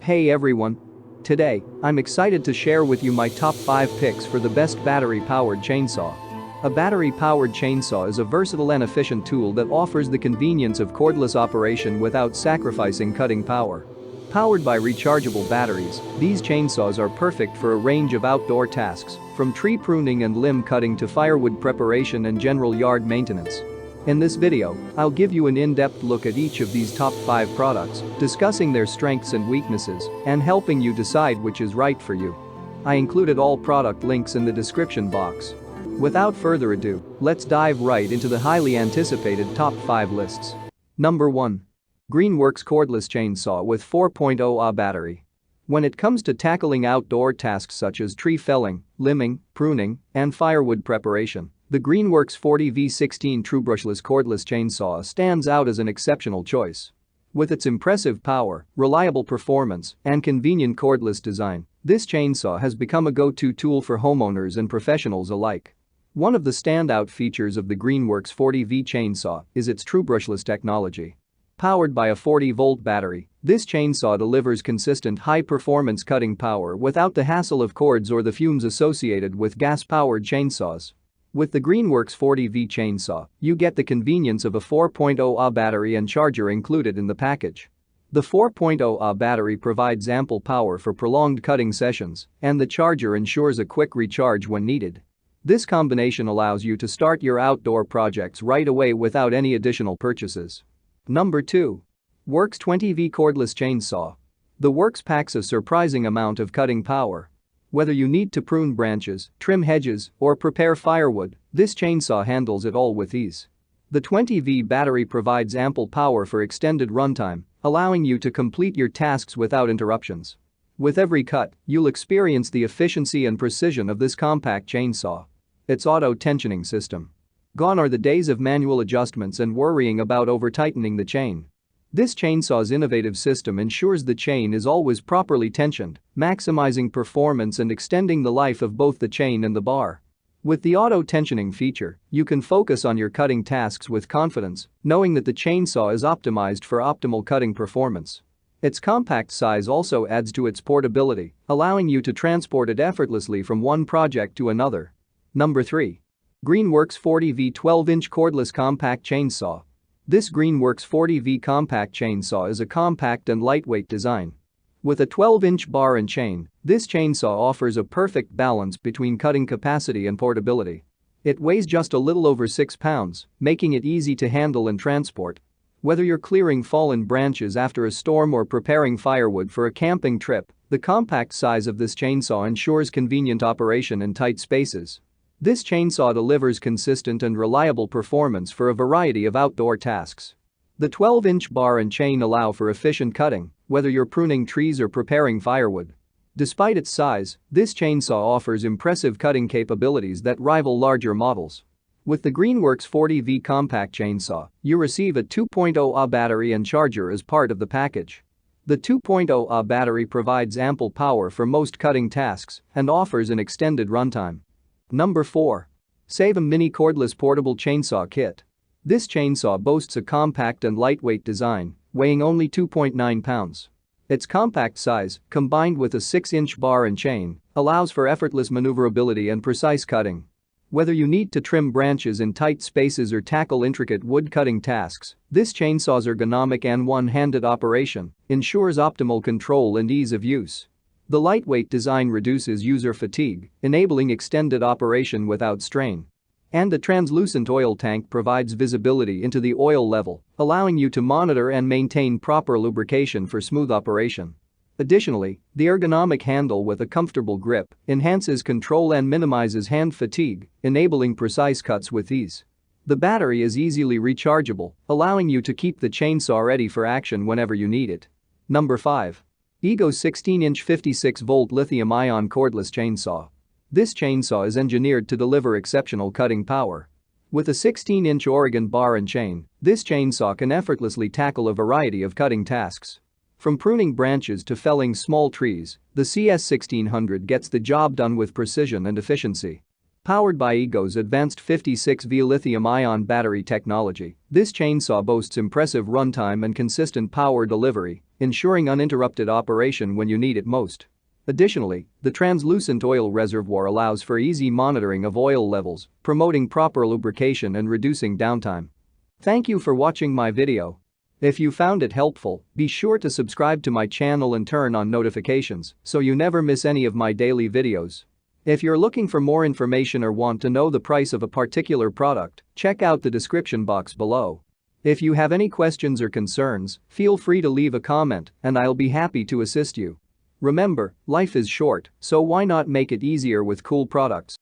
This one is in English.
Hey everyone. Today, I'm excited to share with you my top 5 picks for the best battery-powered chainsaw. A battery-powered chainsaw is a versatile and efficient tool that offers the convenience of cordless operation without sacrificing cutting power. Powered by rechargeable batteries, these chainsaws are perfect for a range of outdoor tasks, from tree pruning and limb cutting to firewood preparation and general yard maintenance. In this video, I'll give you an in-depth look at each of these top 5 products, discussing their strengths and weaknesses, and helping you decide which is right for you. I included all product links in the description box. Without further ado, let's dive right into the highly anticipated top 5 lists. Number 1. Greenworks Cordless Chainsaw with 4.0 Ah battery. When it comes to tackling outdoor tasks such as tree felling, limbing, pruning, and firewood preparation, the Greenworks 40V16 True Brushless Cordless Chainsaw stands out as an exceptional choice. With its impressive power, reliable performance, and convenient cordless design, this chainsaw has become a go-to tool for homeowners and professionals alike. One of the standout features of the Greenworks 40V chainsaw is its True Brushless technology. Powered by a 40-volt battery, this chainsaw delivers consistent high-performance cutting power without the hassle of cords or the fumes associated with gas-powered chainsaws. With the Greenworks 40V chainsaw, you get the convenience of a 4.0 Ah battery and charger included in the package. The 4.0 Ah battery provides ample power for prolonged cutting sessions, and the charger ensures a quick recharge when needed. This combination allows you to start your outdoor projects right away without any additional purchases. Number 2. Worx 20V Cordless Chainsaw. The Worx packs a surprising amount of cutting power. Whether you need to prune branches, trim hedges, or prepare firewood, this chainsaw handles it all with ease. The 20V battery provides ample power for extended runtime, allowing you to complete your tasks without interruptions. With every cut, you'll experience the efficiency and precision of this compact chainsaw. Its auto-tensioning system. Gone are the days of manual adjustments and worrying about over-tightening the chain. This chainsaw's innovative system ensures the chain is always properly tensioned, maximizing performance and extending the life of both the chain and the bar. With the auto-tensioning feature, you can focus on your cutting tasks with confidence, knowing that the chainsaw is optimized for optimal cutting performance. Its compact size also adds to its portability, allowing you to transport it effortlessly from one project to another. Number 3. Greenworks 40V 12-inch Cordless Compact Chainsaw. This Greenworks 40V compact chainsaw is a compact and lightweight design. With a 12-inch bar and chain, this chainsaw offers a perfect balance between cutting capacity and portability. It weighs just a little over 6 pounds, making it easy to handle and transport. Whether you're clearing fallen branches after a storm or preparing firewood for a camping trip, the compact size of this chainsaw ensures convenient operation in tight spaces. This chainsaw delivers consistent and reliable performance for a variety of outdoor tasks. The 12-inch bar and chain allow for efficient cutting, whether you're pruning trees or preparing firewood. Despite its size, this chainsaw offers impressive cutting capabilities that rival larger models. With the Greenworks 40V compact chainsaw, you receive a 2.0 Ah battery and charger as part of the package. The 2.0 Ah battery provides ample power for most cutting tasks and offers an extended runtime. Number 4. STIHL Mini Cordless Portable Chainsaw Kit. This chainsaw boasts a compact and lightweight design, weighing only 2.9 pounds. Its compact size, combined with a 6-inch bar and chain, allows for effortless maneuverability and precise cutting. Whether you need to trim branches in tight spaces or tackle intricate wood-cutting tasks, this chainsaw's ergonomic and one-handed operation ensures optimal control and ease of use. The lightweight design reduces user fatigue, enabling extended operation without strain. And the translucent oil tank provides visibility into the oil level, allowing you to monitor and maintain proper lubrication for smooth operation. Additionally, the ergonomic handle with a comfortable grip enhances control and minimizes hand fatigue, enabling precise cuts with ease. The battery is easily rechargeable, allowing you to keep the chainsaw ready for action whenever you need it. Number 5. EGO 16-inch 56-volt lithium-ion cordless chainsaw. This chainsaw is engineered to deliver exceptional cutting power. With a 16-inch Oregon bar and chain, this chainsaw can effortlessly tackle a variety of cutting tasks. From pruning branches to felling small trees, the CS1600 gets the job done with precision and efficiency. Powered by EGO's advanced 56V lithium-ion battery technology, this chainsaw boasts impressive runtime and consistent power delivery, ensuring uninterrupted operation when you need it most. Additionally, the translucent oil reservoir allows for easy monitoring of oil levels, promoting proper lubrication and reducing downtime. Thank you for watching my video. If you found it helpful, be sure to subscribe to my channel and turn on notifications so you never miss any of my daily videos. If you're looking for more information or want to know the price of a particular product, check out the description box below. If you have any questions or concerns, feel free to leave a comment and I'll be happy to assist you. Remember, life is short, so why not make it easier with cool products?